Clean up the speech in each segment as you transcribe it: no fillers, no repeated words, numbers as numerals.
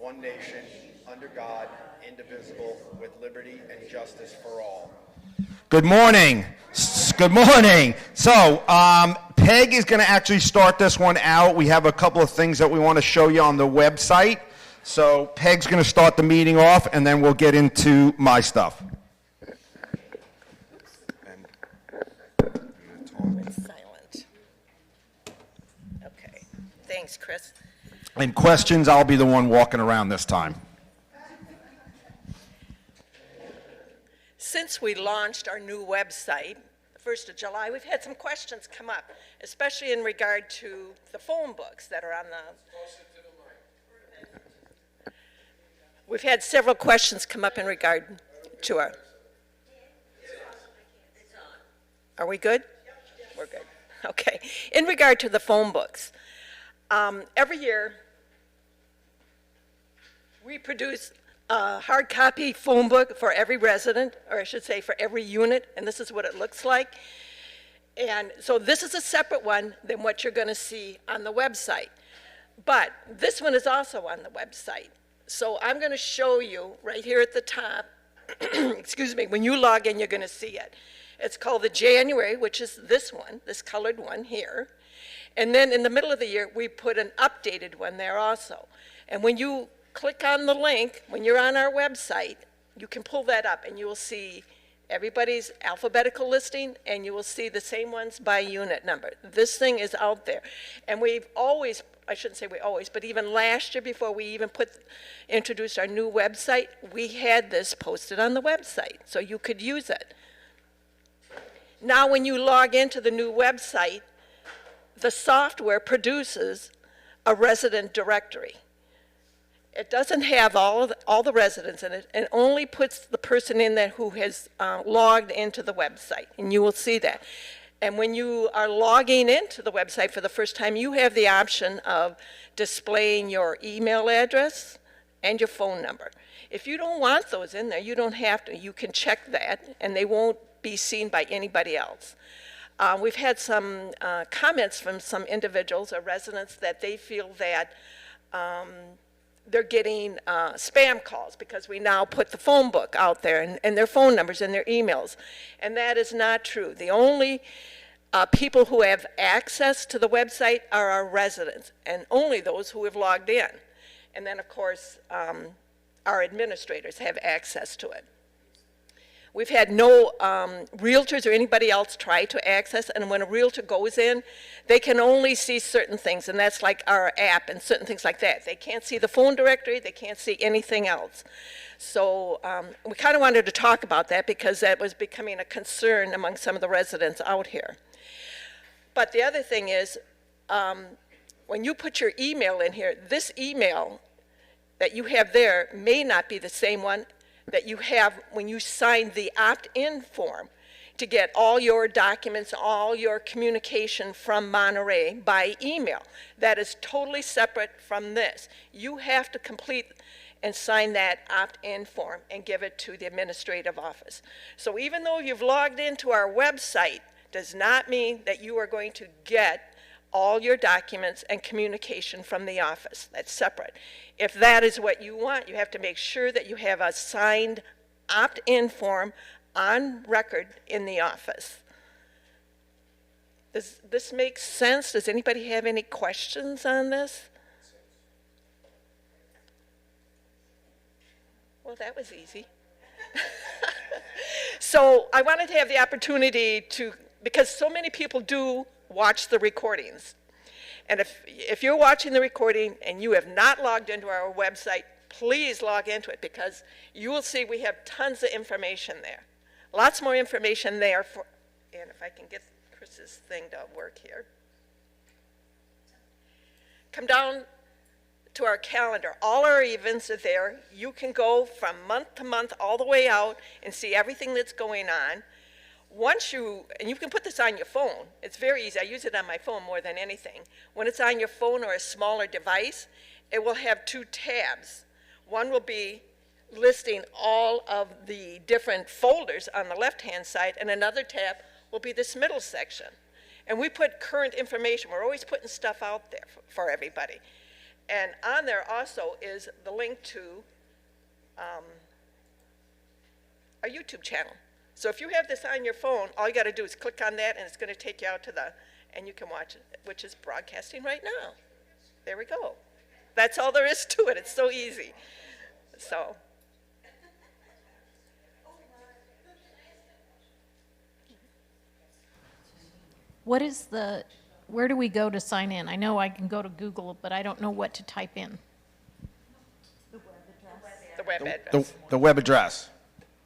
one nation, under God, indivisible, with liberty and justice for all. Good morning. Good morning. So, Peg is going to actually start this one out. We have a couple of things that we want to show you on the website. So, Peg's going to start the meeting off, and then we'll get into my stuff. It's silent. Okay. Thanks, Chris. And questions, I'll be the one walking around this time. Since we launched our new website, the 1st of July, we've had some questions come up, especially in regard to the phone books that are on the... We've had several questions come up in regard to our... Are we good? We're good. Okay. In regard to the phone books, every year we produce a hard copy phone book for every resident, or I should say for every unit, and this is what it looks like. And so this is a separate one than what you're going to see on the website. But this one is also on the website. So I'm going to show you right here at the top, excuse me, when you log in, you're going to see it. It's called the January, which is this one, this colored one here. And then in the middle of the year, we put an updated one there also. And when you click on the link, when you're on our website, you can pull that up and you will see everybody's alphabetical listing, and you will see the same ones by unit number. This thing is out there. And we've always, I shouldn't say we always, but even last year before we even introduced our new website, we had this posted on the website, so you could use it. Now when you log into the new website, the software produces a resident directory. It doesn't have all the residents in it, and only puts the person in there who has logged into the website, and you will see that. And when you are logging into the website for the first time, you have the option of displaying your email address and your phone number. If you don't want those in there, you don't have to. You can check that, and they won't be seen by anybody else. We've had some comments from some individuals or residents that they feel that they're getting spam calls because we now put the phone book out there and their phone numbers and their emails. And that is not true. The only people who have access to the website are our residents, and only those who have logged in. And then, of course, our administrators have access to it. We've had no realtors or anybody else try to access, and when a realtor goes in, they can only see certain things, and that's like our app and certain things like that. They can't see the phone directory, they can't see anything else. So we kind of wanted to talk about that because that was becoming a concern among some of the residents out here. But the other thing is, when you put your email in here, this email that you have there may not be the same one that you have when you sign the opt-in form to get all your documents, all your communication from Monterey by email. That is totally separate from this. You have to complete and sign that opt-in form and give it to the administrative office. So even though you've logged into our website, does not mean that you are going to get all your documents and communication from the office. That's separate. If that is what you want, you have to make sure that you have a signed opt-in form on record in the office. Does this make sense? Does anybody have any questions on this? Well, that was easy. So I wanted to have the opportunity to, because so many people do watch the recordings. And if you're watching the recording and you have not logged into our website, please log into it, because you will see we have tons of information there. Lots more information there. And if I can get Chris's thing to work here. Come down to our calendar. All our events are there. You can go from month to month all the way out and see everything that's going on. And you can put this on your phone. It's very easy. I use it on my phone more than anything. When it's on your phone or a smaller device, it will have two tabs. One will be listing all of the different folders on the left-hand side, and another tab will be this middle section. And we put current information. We're always putting stuff out there for everybody. And on there also is the link to our YouTube channel. So if you have this on your phone, all you got to do is click on that, and it's going to take you out to and you can watch it, which is broadcasting right now. There we go. That's all there is to it. It's so easy. So. Where do we go to sign in? I know I can go to Google, but I don't know what to type in. The web address. The web address.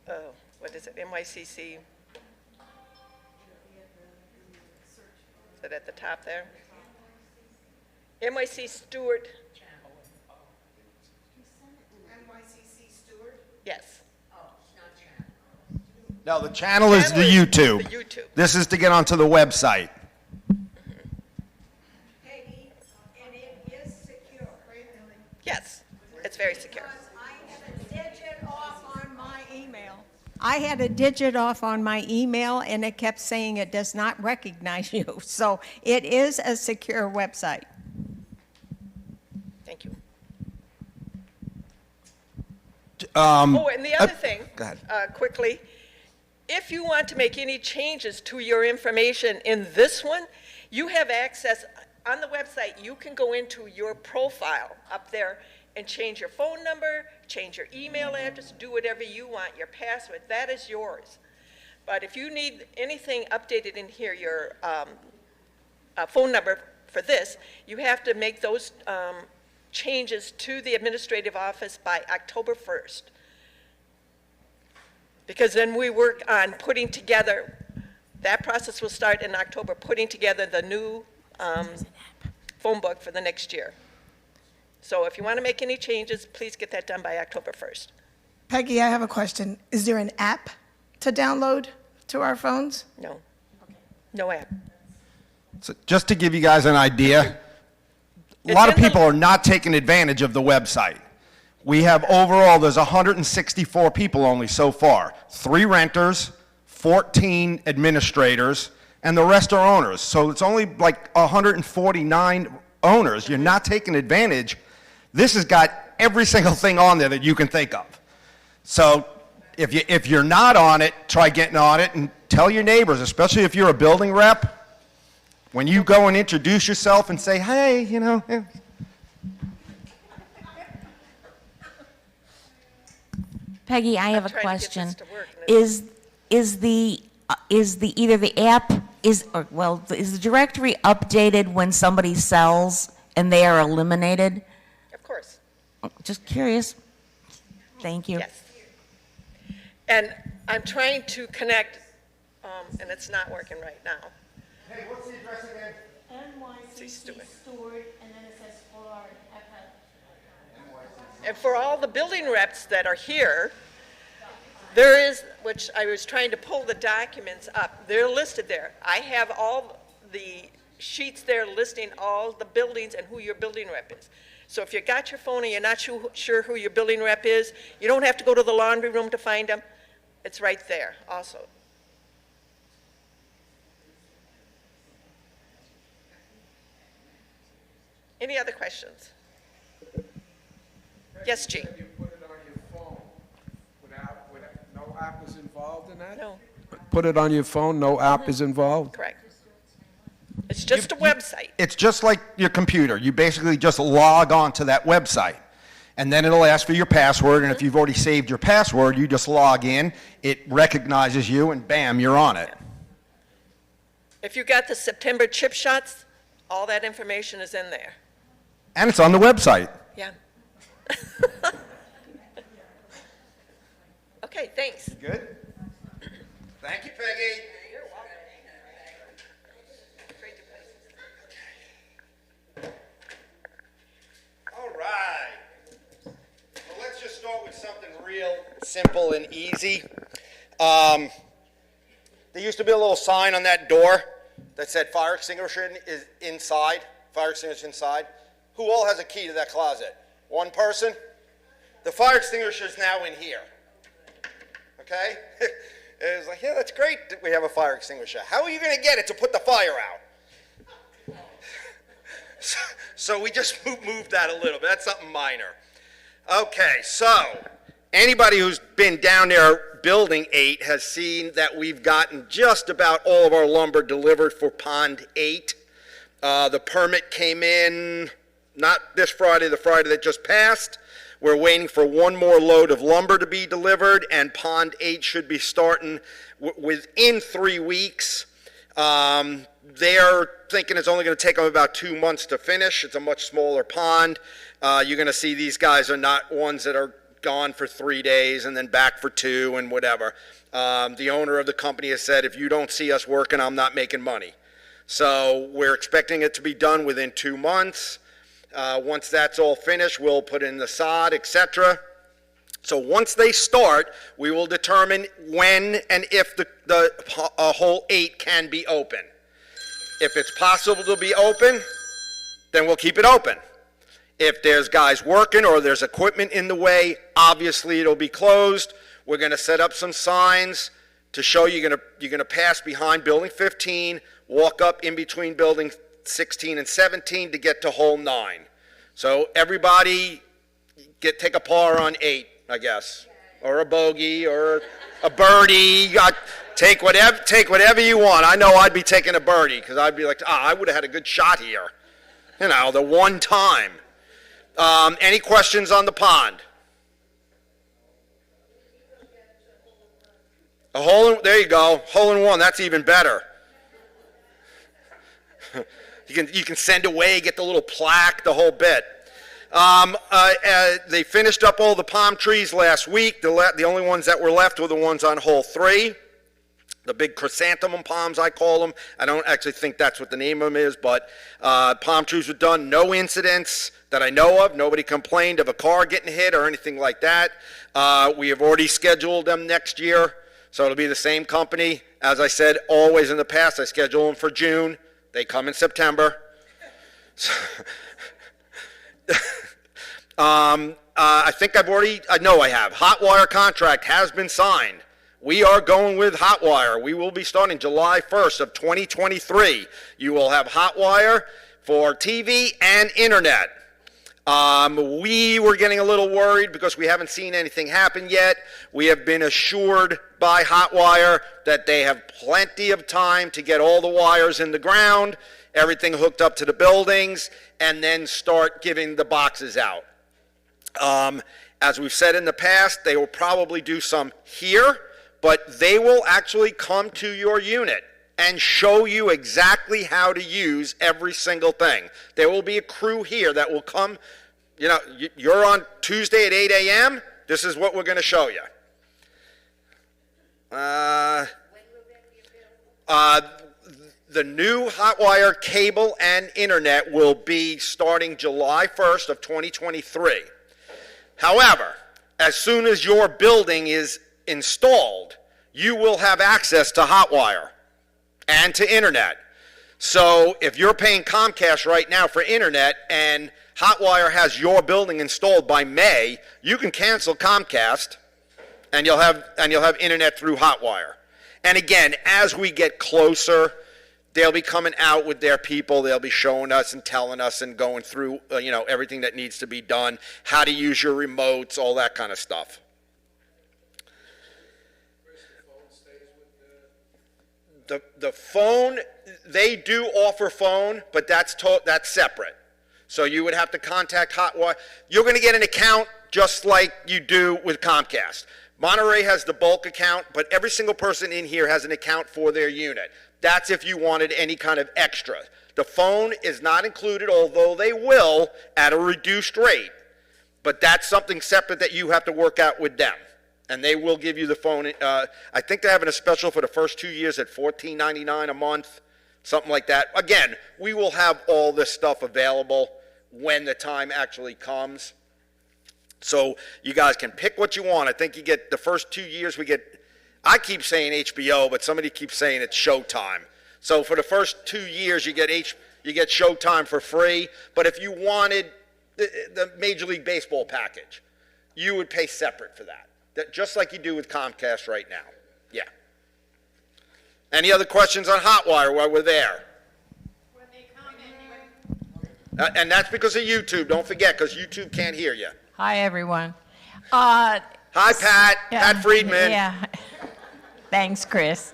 Oh, what is it? NYCC. Is it at the top there? NYC Stewart. NYCC Stewart? Yes. No, the channel is the Channel is YouTube. the YouTube. This is to get onto the website. Peggy, and it is secure. Yes, it's very secure. I had a digit off on my email. I had a digit off on my email, and it kept saying it does not recognize you. So it is a secure website. Thank you. Um, Oh, and the other thing, go ahead. Quickly, if you want to make any changes to your information in this one, you have access, on the website, you can go into your profile up there and change your phone number, change your email address, do whatever you want, your password, that is yours. But if you need anything updated in here, your phone number for this, you have to make those changes to the administrative office by October 1st. Because then we work on putting together, that process will start in October, putting together the new phone book for the next year. So if you want to make any changes, please get that done by October 1st. Peggy, I have a question. Is there an app to download to our phones? No. No app. So just to give you guys an idea, a lot of in the- people are not taking advantage of the website. We have overall, there's 164 people only so far. 3 renters, 14 administrators, and the rest are owners. So it's only like 149 owners. You're not taking advantage. This has got every single thing on there that you can think of. So if you're not on it, try getting on it and tell your neighbors, especially if you're a building rep, when you go and introduce yourself and say, hey, you know. Peggy, I have a trying to get this question. to work, and Is the either the app is the directory updated when somebody sells and they are eliminated? Of course, Just curious. Thank you. yes. And I'm trying to connect, and it's not working right now. Hey, what's the address again? See, Stewart. Stewart, and then it says Florida. And for all the building reps that are here, there is, which I was trying to pull the documents up, they're listed there. I have all the sheets there listing all the buildings and who your building rep is. So if you got your phone and you're not sure who your building rep is, you don't have to go to the laundry room to find them. It's right there also. Any other questions? Yes, Gene? You put it on your phone without, no app is involved in that? No, Put it on your phone, no app is involved? correct. It's just a website. It's just like your computer. You basically just log on to that website. And then it'll ask for your password, and if you've already saved your password, you just log in, it recognizes you, and bam, you're on it. If you got the September chip shots, all that information is in there. And it's on the website. Yeah. Okay, thanks. Good. Thank you, Peggy. You're welcome. Great to All right. Well, let's just start with something real simple and easy. There used to be a little sign on that door that said fire extinguisher is inside, fire extinguisher inside. Who all has a key to that closet? One person? The fire extinguisher is now in here. Okay? It was like, yeah, that's great that we have a fire extinguisher. How are you going to get it to put the fire out? So we just moved that a little bit. That's something minor. Okay, so anybody who's been down there Building 8 has seen that we've gotten just about all of our lumber delivered for Pond 8. The permit came in not this Friday, the Friday that just passed. We're waiting for one more load of lumber to be delivered, and Pond 8 should be starting within 3 weeks. They're thinking it's only going to take them about 2 months to finish. It's a much smaller pond. You're going to see these guys are not ones that are gone for 3 days and then back for 2 and whatever. The owner of the company has said, if you don't see us working, I'm not making money. So we're expecting it to be done within 2 months. Once that's all finished, we'll put in the sod, etc. So once they start, we will determine when and if the whole 8 can be open. If it's possible to be open, then we'll keep it open. If there's guys working or there's equipment in the way, obviously it'll be closed. We're going to set up some signs to show you're going to pass behind Building 15, walk up in between Building 16 and 17 to get to hole 9. So everybody take a par on 8, I guess, or a bogey or a birdie. Take whatever you want. I know I'd be taking a birdie because I'd be like, I would have had a good shot here. You know, the one time. Any questions on the pond? There you go, hole in one. That's even better. You can send away, get the little plaque, the whole bit. They finished up all the palm trees last week. The only ones that were left were the ones on hole 3. The big chrysanthemum palms, I call them. I don't actually think that's what the name of them is, but palm trees were done. No incidents that I know of. Nobody complained of a car getting hit or anything like that. We have already scheduled them next year, so it'll be the same company. As I said, always in the past, I schedule them for June. They come in September. I think I know I have. Hotwire contract has been signed. We are going with Hotwire. We will be starting July 1st of 2023. You will have Hotwire for TV and internet. We were getting a little worried because we haven't seen anything happen yet. We have been assured by Hotwire that they have plenty of time to get all the wires in the ground, everything hooked up to the buildings, and then start giving the boxes out. As we've said in the past, they will probably do some here, but they will actually come to your unit and show you exactly how to use every single thing. There will be a crew here that will come. You know, you're on Tuesday at 8 a.m., this is what we're going to show you. The new Hotwire cable and internet will be starting July 1st of 2023. However, as soon as your building is installed, you will have access to Hotwire and to internet. So if you're paying Comcast right now for internet and Hotwire has your building installed by May, you can cancel Comcast and you'll have internet through Hotwire. And again, as we get closer, they'll be coming out with their people. They'll be showing us and telling us and going through everything that needs to be done, how to use your remotes, all that kind of stuff. The phone, they do offer phone, but that's separate. So you would have to contact Hotwire. You're going to get an account just like you do with Comcast. Monterey has the bulk account, but every single person in here has an account for their unit. That's if you wanted any kind of extra. The phone is not included, although they will at a reduced rate. But that's something separate that you have to work out with them. And they will give you the phone. I think they're having a special for the first 2 years at $14.99 a month, something like that. Again, we will have all this stuff available when the time actually comes. So you guys can pick what you want. I think you get the first 2 years I keep saying HBO, but somebody keeps saying it's Showtime. So for the first 2 years, you get Showtime for free. But if you wanted the Major League Baseball package, you would pay separate for that. Just like you do with Comcast right now. Yeah. Any other questions on Hotwire while we're there? And that's because of YouTube, don't forget, because YouTube can't hear you. Hi, everyone. Hi, Pat. Pat Friedman. Yeah. Thanks, Chris.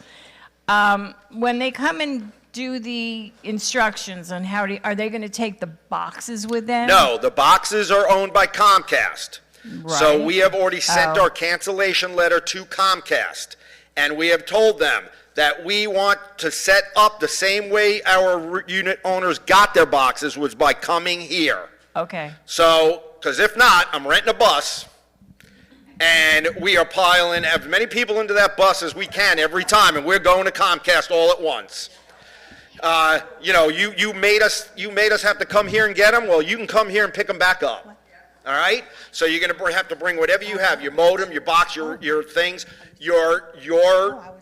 When they come and do the instructions on are they going to take the boxes with them? No, the boxes are owned by Comcast. So Right. we have already sent Oh. our cancellation letter to Comcast, and we have told them that we want to set up the same way our unit owners got their boxes was by coming here. Okay. So, because if not, I'm renting a bus, and we are piling as many people into that bus as we can every time, and we're going to Comcast all at once. You made us have to come here and get them. Well, you can come here and pick them back up. All right. So you're going to have to bring whatever you have: your modem, your box, your things, your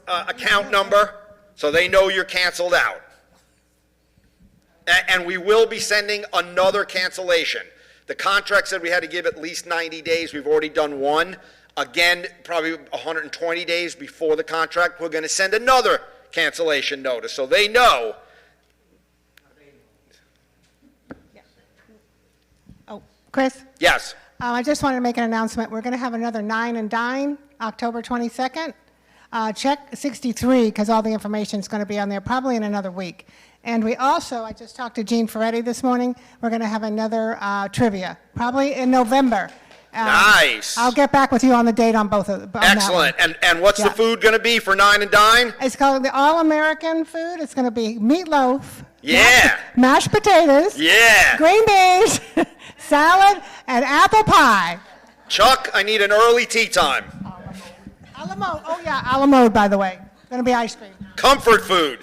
account number, so they know you're canceled out. And we will be sending another cancellation. The contract said we had to give at least 90 days. We've already done one. Again, probably 120 days before the contract, we're going to send another cancellation notice, so they know. Oh, Chris, Yes. I just wanted to make an announcement. We're going to have another Nine and Dine, October 22nd. Check 63, because all the information is going to be on there probably in another week. And we also, I just talked to Gene Ferretti this morning, we're going to have another trivia, probably in November. Nice. I'll get back with you on the date on both of them. Excellent. And what's the Yeah. food going to be for Nine and Dine? It's called the All-American food. It's going to be meatloaf. Yeah. Mashed potatoes. Yeah. Green beans, salad, and apple pie. Chuck, I need an early tea time. A la mode. Oh, yeah, a la mode, by the way. Going to be ice cream. Comfort food.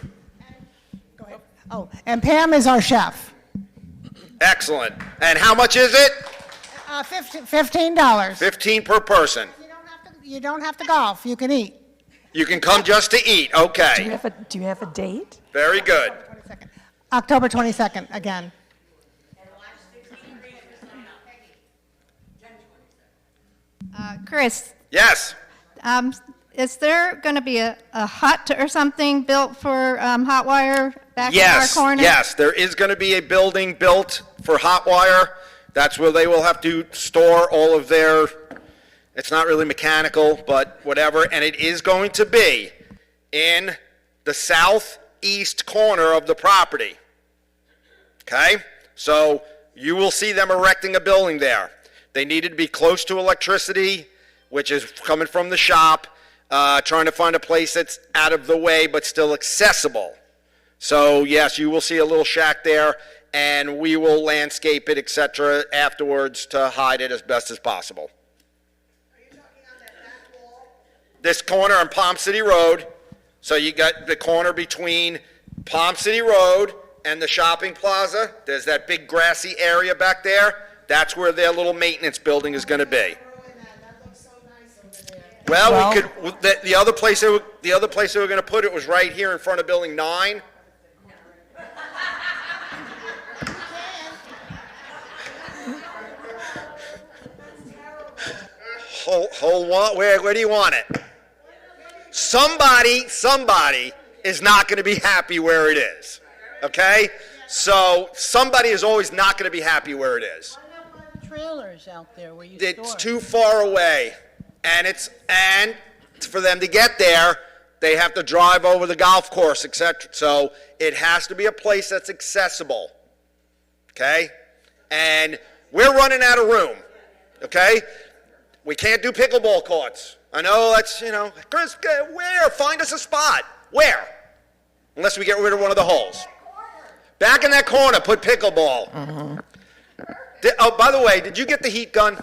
Go ahead. Oh, and Pam is our chef. Excellent. And how much is it? $15. 15 per person. You don't have to golf. You can eat. You can come just to eat. Okay. Do you have a date? Very good. October 22nd, again. Chris, Yes. is there going to be a hut or something built for hot wire back in our Yes. corner? Yes. There is going to be a building built for hot wire. That's where they will have to store all of their, it's not really mechanical, but whatever. And it is going to be in the southeast corner of the property. Okay? So you will see them erecting a building there. They needed to be close to electricity, which is coming from the shop, trying to find a place that's out of the way but still accessible. So yes, you will see a little shack there, and we will landscape it, etc., afterwards to hide it as best as possible. This corner on Palm City Road, so you got the corner between Palm City Road and the shopping plaza. There's that big grassy area back there. That's where their little maintenance building is going to be. Well, we could. The other place they were going to put it was right here in front of Building 9. Hold on. Where do you want it? Somebody is not going to be happy where it is. Okay? So somebody is always not going to be happy where it is. Trailers out there where you It's store. too far away, and for them to get there, they have to drive over the golf course, etc. So it has to be a place that's accessible. Okay? And we're running out of room. Okay? We can't do pickleball courts. I know that's, Chris, where? Find us a spot. Where? Unless we get rid of one of the holes. Back in that corner, put pickleball. Mm-hmm. Oh, by the way, did you get the heat gun?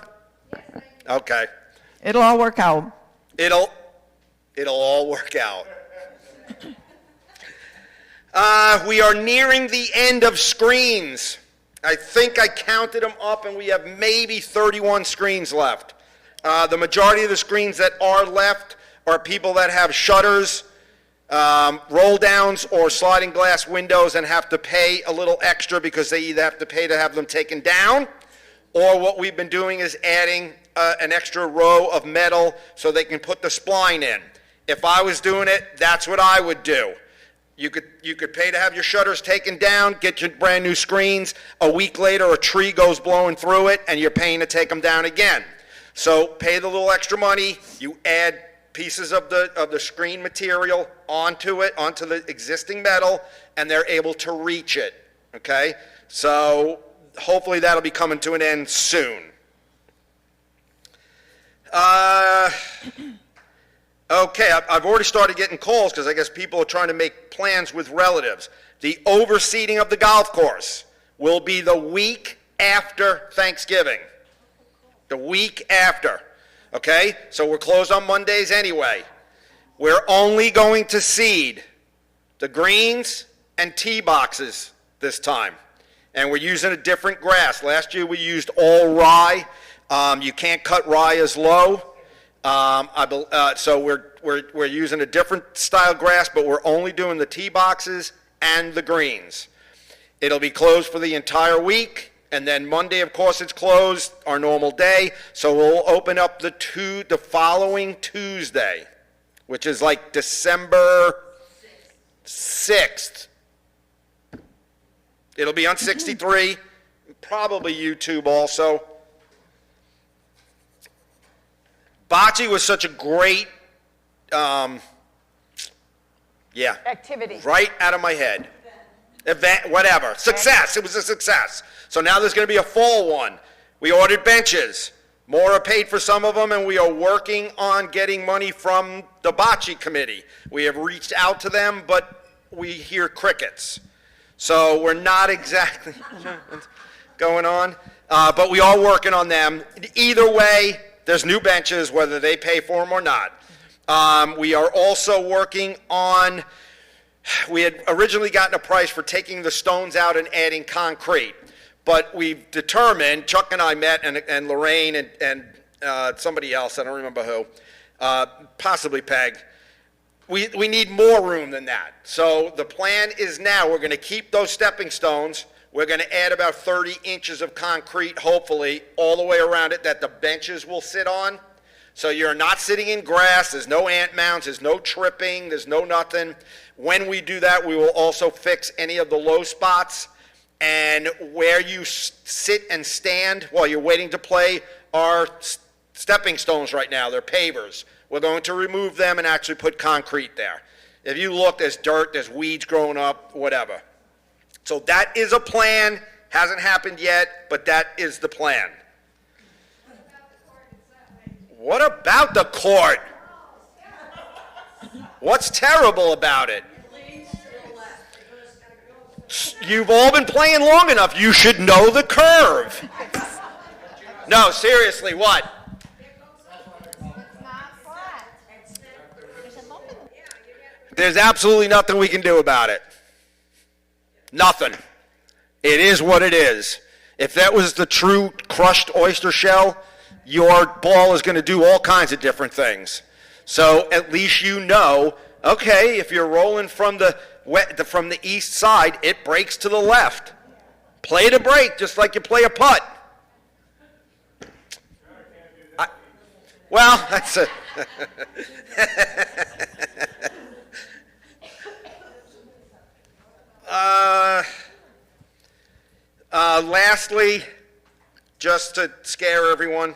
Okay. It'll all work out. It'll all work out. We are nearing the end of screens. I think I counted them up, and we have maybe 31 screens left. The majority of the screens that are left are people that have shutters, roll downs, or sliding glass windows and have to pay a little extra because they either have to pay to have them taken down, or what we've been doing is adding an extra row of metal so they can put the spline in. If I was doing it, that's what I would do. You could pay to have your shutters taken down, get your brand new screens. A week later, a tree goes blowing through it, and you're paying to take them down again. So pay the little extra money. You add pieces of the screen material onto the existing metal, and they're able to reach it. Okay? So hopefully that'll be coming to an end soon. Okay, I've already started getting calls because I guess people are trying to make plans with relatives. The overseeding of the golf course will be the week after Thanksgiving. The week after. Okay? So we're closed on Mondays anyway. We're only going to seed the greens and tee boxes this time. And we're using a different grass. Last year we used all rye. You can't cut rye as low. So we're using a different style grass, but we're only doing the tee boxes and the greens. It'll be closed for the entire week, and then Monday, of course, it's closed, our normal day. So we'll open up the following Tuesday, which is like December 6th. It'll be on 63, probably YouTube also. Bocce was such a great, Activity. right out of my head. Event, whatever. Success. It was a success. So now there's going to be a fall one. We ordered benches. More are paid for some of them, and we are working on getting money from the Bocce committee. We have reached out to them, but we hear crickets. So we're not exactly going on, but we are working on them. Either way, there's new benches, whether they pay for them or not. We are also working on, we had originally gotten a price for taking the stones out and adding concrete. But we've determined, Chuck and I met, and Lorraine and somebody else, I don't remember who, possibly Peg, we need more room than that. So the plan is now we're going to keep those stepping stones. We're going to add about 30 inches of concrete, hopefully, all the way around it that the benches will sit on. So you're not sitting in grass. There's no ant mounds. There's no tripping. There's no nothing. When we do that, we will also fix any of the low spots. And where you sit and stand while you're waiting to play are stepping stones right now. They're pavers. We're going to remove them and actually put concrete there. If you look, there's dirt, there's weeds growing up, whatever. So that is a plan. Hasn't happened yet, but that is the plan. What about the court? What's terrible about it? You've all been playing long enough. You should know the curve. No, seriously, what? There's absolutely nothing we can do about it. Nothing. It is what it is. If that was the true crushed oyster shell, your ball is going to do all kinds of different things. So at least you know, okay, if you're rolling from the east side, it breaks to the left. Play the break just like you play a putt. Well, that's a... Lastly, just to scare everyone,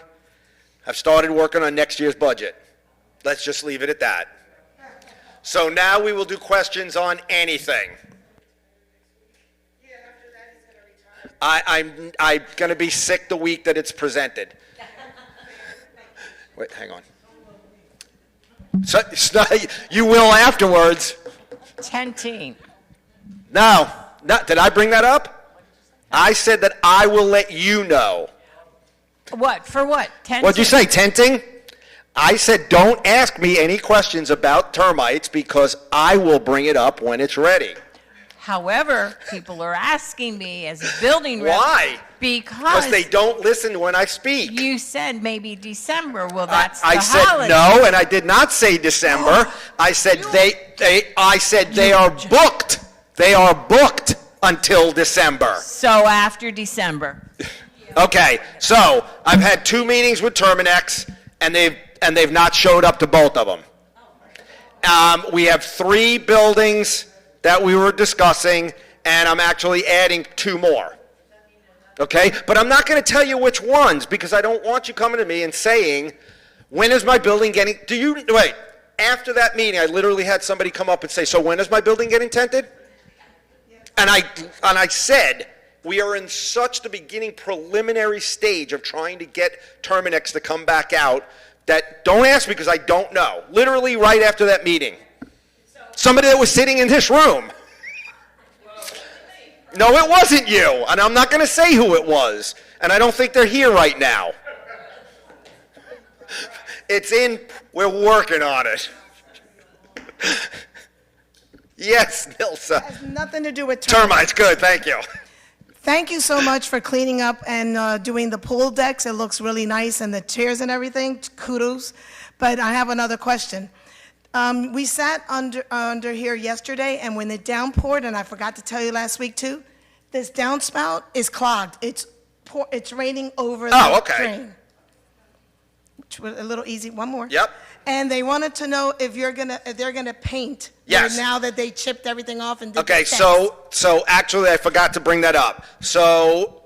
I've started working on next year's budget. Let's just leave it at that. So now we will do questions on anything. I'm going to be sick the week that it's presented. Wait, hang on. So, you will afterwards. Tenting. No, did I bring that up? I said that I will let you know. What? For what? Tenting? What'd you say, tenting? I said don't ask me any questions about termites because I will bring it up when it's ready. However, people are asking me as a building rep. Why? Because they don't listen when I speak. You said maybe December. Well, that's I the said holiday. no, and I did not say December. I said they are booked. They are booked until December. So after December. Okay, so I've had 2 meetings with Terminex, and they've not showed up to both of them. We have 3 buildings that we were discussing, and I'm actually adding 2 more. Okay? But I'm not going to tell you which ones, because I don't want you coming to me and saying, when is my building getting, wait, after that meeting, I literally had somebody come up and say, so when is my building getting tented? And I said, we are in such the beginning preliminary stage of trying to get Terminix to come back out that don't ask me because I don't know. Literally right after that meeting. Somebody that was sitting in this room. No, it wasn't you. And I'm not going to say who it was. And I don't think they're here right now. We're working on it. Yes, Nilsa. It has nothing to do with Termites, good, thank you. Thank you so much for cleaning up and doing the pool decks. It looks really nice, and the chairs and everything. Kudos. But I have another question. We sat under here yesterday, and when it downpoured, and I forgot to tell you last week too, this downspout is clogged. It's raining over the drain. Which was a little easy. One more. Yep. And they wanted to know if they're gonna paint. Yes. Now that they chipped everything off and did Okay, the fence. so actually I forgot to bring that up. So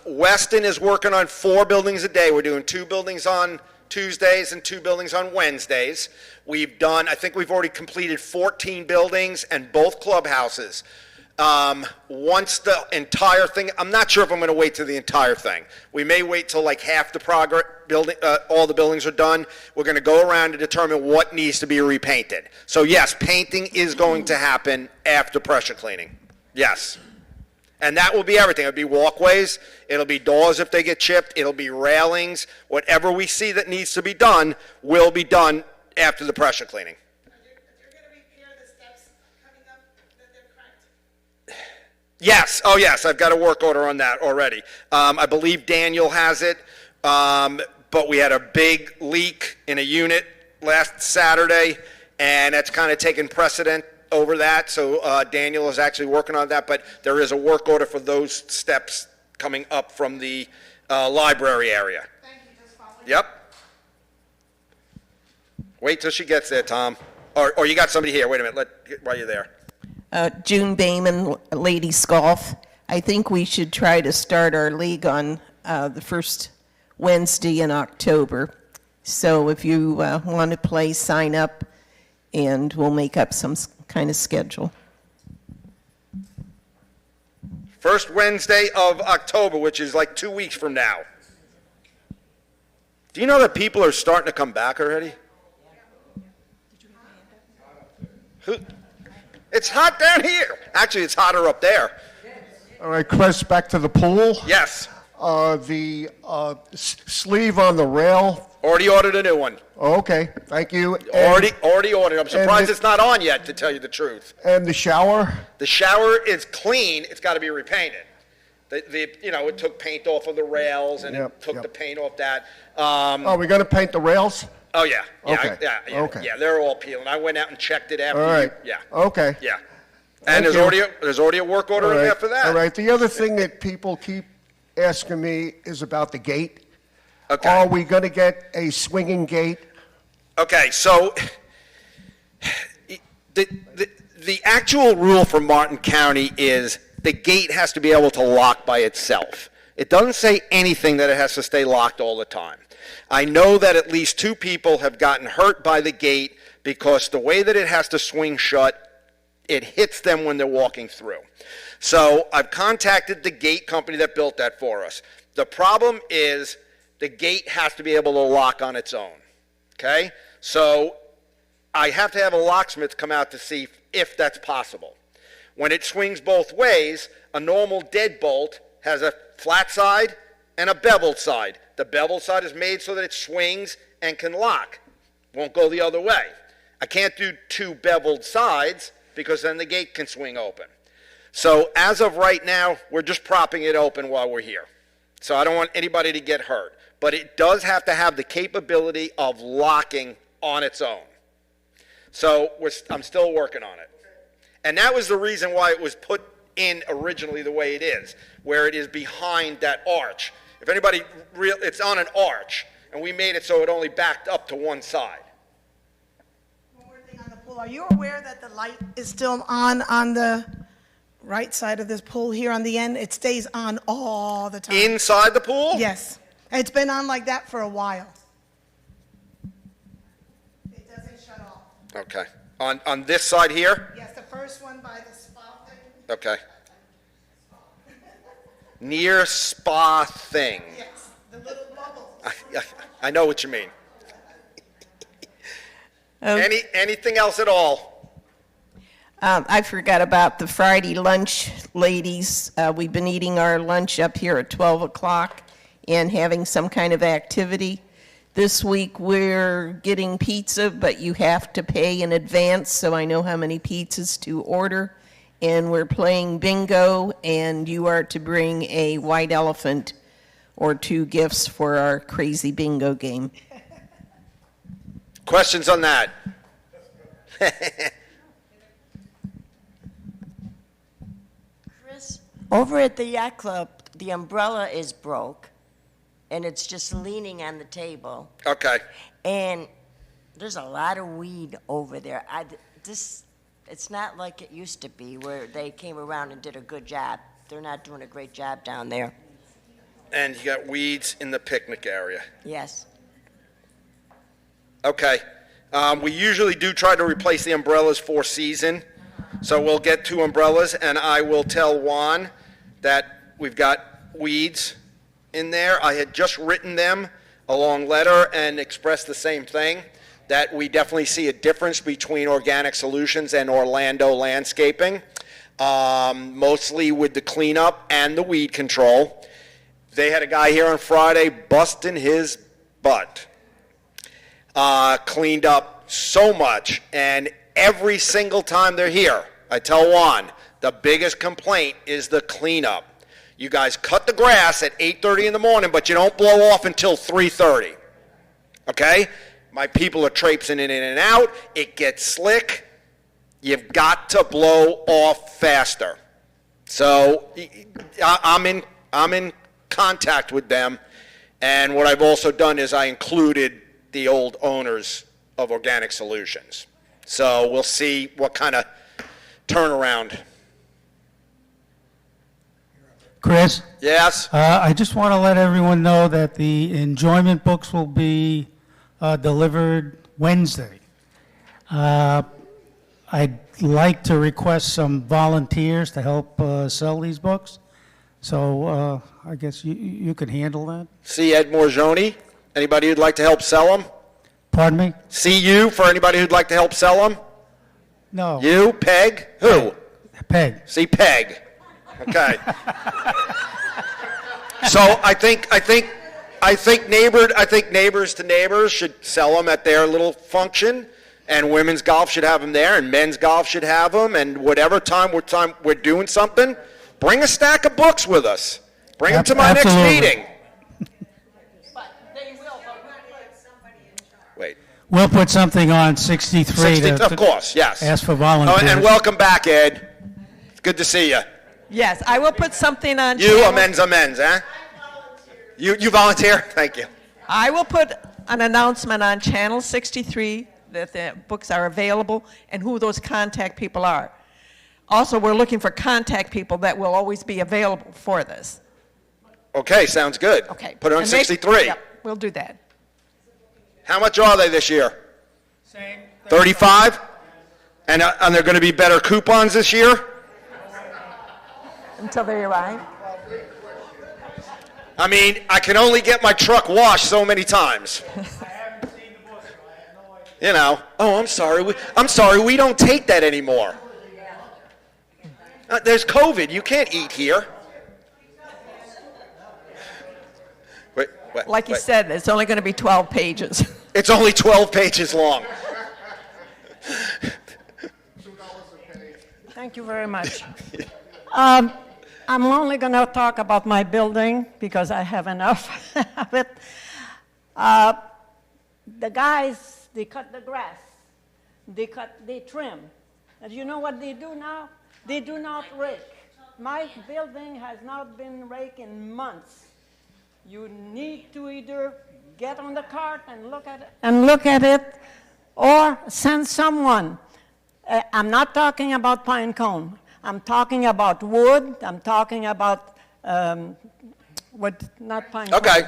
Weston is working on 4 buildings a day. We're doing 2 buildings on Tuesdays and 2 buildings on Wednesdays. I think we've already completed 14 buildings and both clubhouses. Once the entire thing, I'm not sure if I'm going to wait till the entire thing. We may wait till like half the all the buildings are done. We're going to go around and determine what needs to be repainted. So yes, painting is going to happen after pressure cleaning. Yes. And that will be everything. It'll be walkways. It'll be doors if they get chipped. It'll be railings. Whatever we see that needs to be done will be done after the pressure cleaning. Yes. Oh, yes. I've got a work order on that already. I believe Daniel has it, but we had a big leak in a unit last Saturday, and that's kind of taken precedent over that. So Daniel is actually working on that, but there is a work order for those steps coming up from the library area. Thank you. Just following. Yep. Wait till she gets there, Tom. Or you got somebody here. Wait a minute. While you're there. June Bayman, Ladies Golf. I think we should try to start our league on the first Wednesday in October. So if you want to play, sign up, and we'll make up some kind of schedule. First Wednesday of October, which is like 2 weeks from now. Do you know that people are starting to come back already? It's hot down here. Actually, it's hotter up there. All right, Chris, back to the pool. Yes. The sleeve on the rail. Already ordered a new one. Okay, thank you. Already ordered. I'm surprised it's not on yet, to tell you the truth. And the shower? The shower is clean. It's got to be repainted. It took paint off of the rails, and it took the paint off that. Are we going to paint the rails? Oh, yeah. Okay. Yeah, they're all peeling. I went out and checked it after. All right. Okay. Yeah. And there's already a work order in there for that. All right. The other thing that people keep asking me is about the gate. Okay. Are we going to get a swinging gate? Okay, so the actual rule for Martin County is the gate has to be able to lock by itself. It doesn't say anything that it has to stay locked all the time. I know that at least 2 people have gotten hurt by the gate because the way that it has to swing shut, it hits them when they're walking through. So I've contacted the gate company that built that for us. The problem is the gate has to be able to lock on its own. Okay? So I have to have a locksmith come out to see if that's possible. When it swings both ways, a normal deadbolt has a flat side and a beveled side. The beveled side is made so that it swings and can lock. Won't go the other way. I can't do 2 beveled sides because then the gate can swing open. So as of right now, we're just propping it open while we're here. So I don't want anybody to get hurt. But it does have to have the capability of locking on its own. So I'm still working on it. And that was the reason why it was put in originally the way it is, where it is behind that arch. If anybody, it's on an arch, and we made it so it only backed up to one side. One more thing on the pool. are you aware that the light is still on the right side of this pool here on the end? It stays on all the time. Inside the pool? Yes. It's been on like that for a while. It doesn't shut off. Okay. On this side here? Yes, the first one by the spa thing. Okay. Near spa thing. Yes, the little bubbles. I know what you mean. Anything else at all? I forgot about the Friday lunch, ladies. We've been eating our lunch up here at 12 o'clock and having some kind of activity. This week, we're getting pizza, but you have to pay in advance, so I know how many pizzas to order. And we're playing bingo, and you are to bring a white elephant or 2 gifts for our crazy bingo game. Questions on that? Chris, over at the yacht club, the umbrella is broke, and it's just leaning on the table. Okay. And there's a lot of weed over there. It's not like it used to be where they came around and did a good job. They're not doing a great job down there. And you got weeds in the picnic area. Yes. Okay. We usually do try to replace the umbrellas for season. So we'll get 2 umbrellas, and I will tell Juan that we've got weeds in there. I had just written them a long letter and expressed the same thing, that we definitely see a difference between Organic Solutions and Orlando Landscaping, mostly with the cleanup and the weed control. They had a guy here on Friday busting his butt. Cleaned up so much, and every single time they're here, I tell Juan, the biggest complaint is the cleanup. You guys cut the grass at 8:30 in the morning, but you don't blow off until 3:30. Okay? My people are traipsing in and out. It gets slick. You've got to blow off faster. So I'm in contact with them, and what I've also done is I included the old owners of Organic Solutions. So we'll see what kind of turnaround. Chris? Yes? I just want to let everyone know that the enjoyment books will be delivered Wednesday. I'd like to request some volunteers to help sell these books. So I guess you can handle that. See Ed Morgioni? Anybody who'd like to help sell them? Pardon me? See you for anybody who'd like to help sell them? No. You? Peg? Who? Peg. See Peg. Okay. So I think neighbors to neighbors should sell them at their little function, and women's golf should have them there, and men's golf should have them, and whatever time we're doing something, bring a stack of books with us. Bring them to my next meeting. Wait. We'll put something on 63 of course, yes. Ask for volunteers. Oh, and welcome back, Ed. It's good to see you. Yes, I will put something on. You amends, eh? You volunteer? Thank you. I will put an announcement on Channel 63 that the books are available and who those contact people are. Also, we're looking for contact people that will always be available for this. Okay, sounds good. Okay. Put it on And 63. Yep, we'll do that. How much are they this year? Same. 35? And they're going to be better coupons this year? Until they arrive. I mean, I can only get my truck washed so many times. You know. Oh, I'm sorry. We don't take that anymore. There's COVID. You can't eat here. Wait, Like you said, it's only going to be 12 pages. It's only 12 pages long. Thank you very much. I'm only going to talk about my building because I have enough of it. The guys, they cut the grass. They trim. And you know what they do now? They do not rake. My building has not been raked in months. You need to either get on the cart and look at it, or send someone. I'm not talking about pine cone. I'm talking about wood. I'm talking about not pine cone. Okay.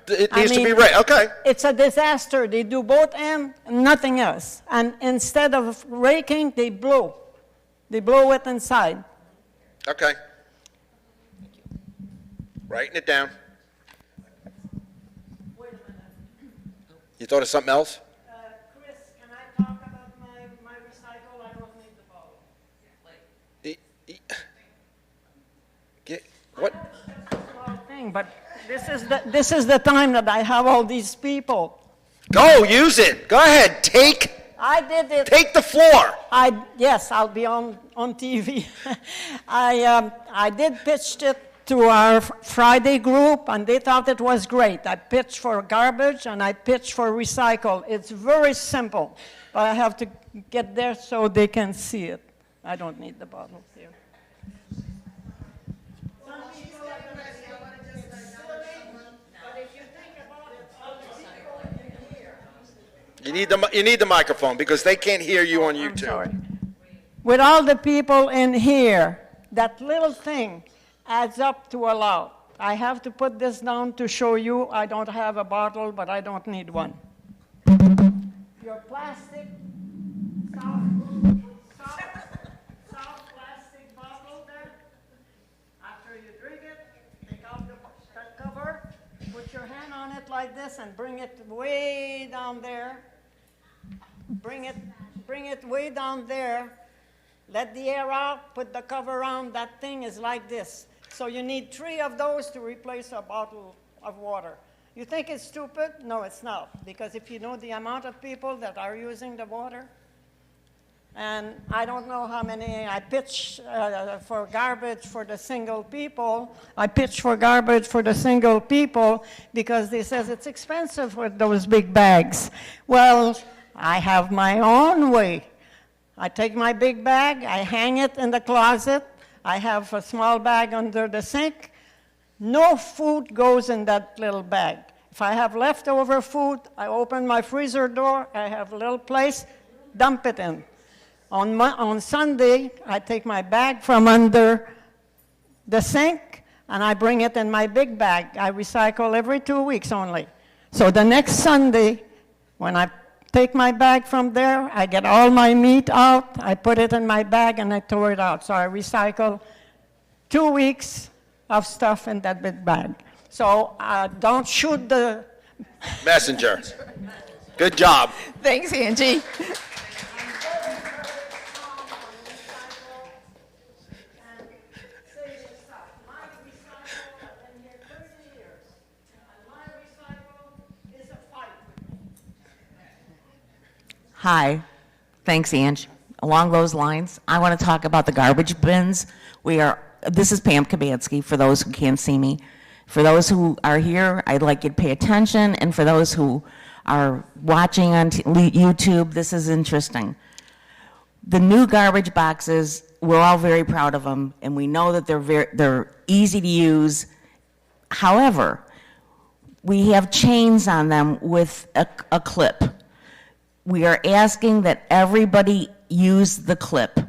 It I needs to be mean, right. Okay. It's a disaster. They do both ends and nothing else. And instead of raking, they blow. They blow it inside. Okay. Writing it down. You thought of something else? Chris, can I talk about my recycle? I don't need the bottle. What? Small thing, but this is the time that I have all these people. Go, use it. Go ahead. I did it. Take the floor. Yes, I'll be on TV. I did pitch it to our Friday group, and they thought it was great. I pitched for garbage, and I pitched for recycle. It's very simple, but I have to get there so they can see it. I don't need the bottles here. You need the microphone because they can't hear you on YouTube. Sorry. With all the people in here, that little thing adds up to a lot. I have to put this down to show you I don't have a bottle, but I don't need one. Your plastic, soft plastic bottle there, after you drink it, take out that cover, put your hand on it like this and bring it way down there. Bring it way down there. Let the air out, put the cover on. That thing is like this. So you need 3 of those to replace a bottle of water. You think it's stupid? No, it's not. Because if you know the amount of people that are using the water, and I don't know how many, I pitch for garbage for the single people. I pitch for garbage for the single people because they says it's expensive with those big bags. Well, I have my own way. I take my big bag, I hang it in the closet. I have a small bag under the sink. No food goes in that little bag. If I have leftover food, I open my freezer door, I have a little place, dump it in. On Sunday, I take my bag from under the sink and I bring it in my big bag. I recycle every 2 weeks only. So the next Sunday, when I take my bag from there, I get all my meat out, I put it in my bag and I throw it out. So I recycle 2 weeks of stuff in that big bag. So don't shoot the messenger. Good job. Thanks, Angie. Hi. Thanks, Ange. Along those lines, I want to talk about the garbage bins. This is Pam Kabansky, for those who can't see me. For those who are here, I'd like you to pay attention, and for those who are watching on YouTube, this is interesting. The new garbage boxes, we're all very proud of them, and we know that they're easy to use. However, we have chains on them with a clip. We are asking that everybody use the clip.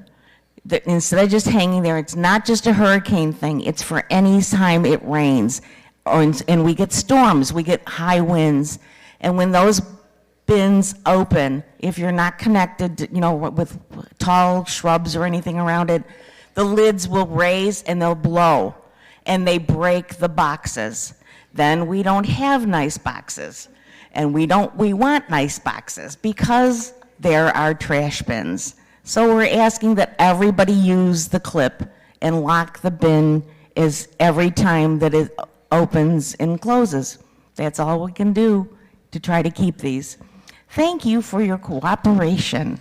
That instead of just hanging there, it's not just a hurricane thing, it's for any time it rains. And we get storms, we get high winds. And when those bins open, if you're not connected, with tall shrubs or anything around it, the lids will raise and they'll blow. And they break the boxes. Then we don't have nice boxes. And we want nice boxes because there are trash bins. So we're asking that everybody use the clip and lock the bin every time that it opens and closes. That's all we can do to try to keep these. Thank you for your cooperation.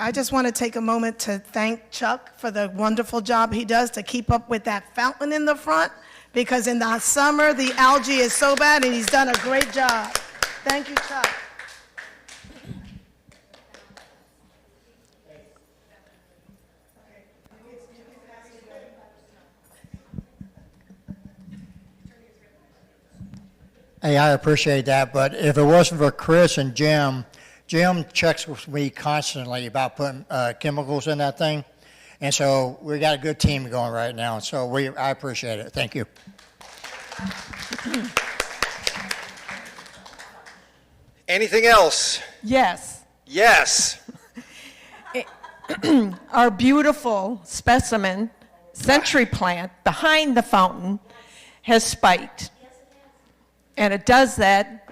I just want to take a moment to thank Chuck for the wonderful job he does to keep up with that fountain in the front, because in the summer, the algae is so bad, and he's done a great job. Thank you, Chuck. Hey, I appreciate that, but if it wasn't for Chris and Jim checks with me constantly about putting chemicals in that thing, and so we got a good team going right now, so I appreciate it. Thank you. Anything else? Yes. Yes. Our beautiful specimen century plant behind the fountain has spiked. And it does that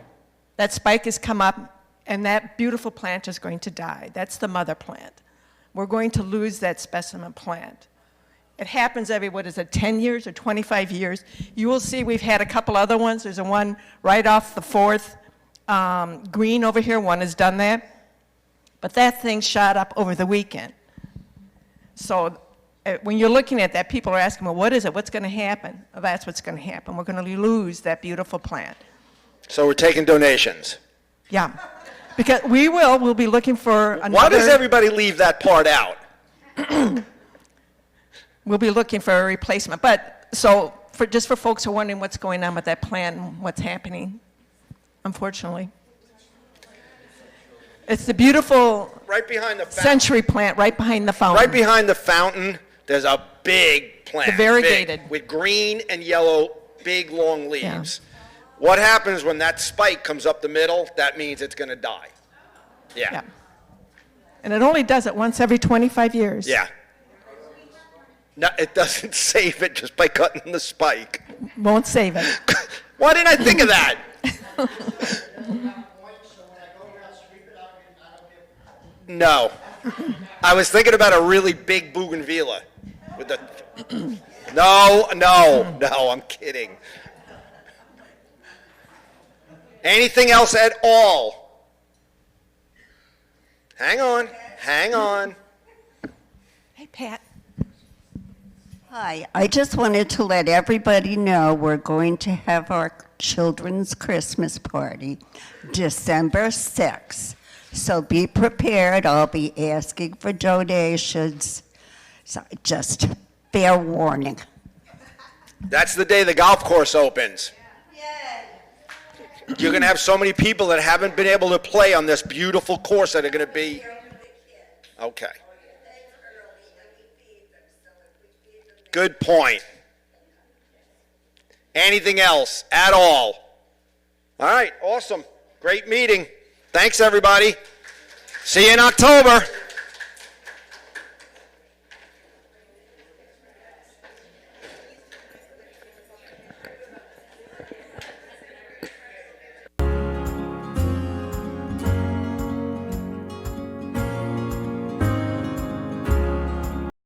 spike has come up, and that beautiful plant is going to die. That's the mother plant. We're going to lose that specimen plant. It happens every, 10 years or 25 years? You will see we've had a couple other ones. There's a one right off the 4th green over here. One has done that. But that thing shot up over the weekend. So when you're looking at that, people are asking, well, what is it? What's going to happen? Well, that's what's going to happen. We're going to lose that beautiful plant. So we're taking donations. Yeah. Because we'll be looking for another. Why does everybody leave that part out? We'll be looking for a replacement. But so just for folks who are wondering what's going on with that plant and what's happening, unfortunately. It's the beautiful right behind the fountain. Century plant right behind the fountain. Right behind the fountain, there's a big plant. The variegated. Big, with green and yellow, big, long leaves. Yeah. What happens when that spike comes up the middle? That means it's going to die. Yeah. And it only does it once every 25 years. Yeah. No, it doesn't save it just by cutting the spike. Won't save it. Why didn't I think of that? No. I was thinking about a really big bougainvillea with the No, I'm kidding. Anything else at all? Hang on. Hey, Pat. Hi, I just wanted to let everybody know we're going to have our children's Christmas party December 6th. So be prepared. I'll be asking for donations. So just fair warning. That's the day the golf course opens. You're going to have so many people that haven't been able to play on this beautiful course that are going to be... Okay. Good point. Anything else at all? All right, awesome. Great meeting. Thanks, everybody. See you in October.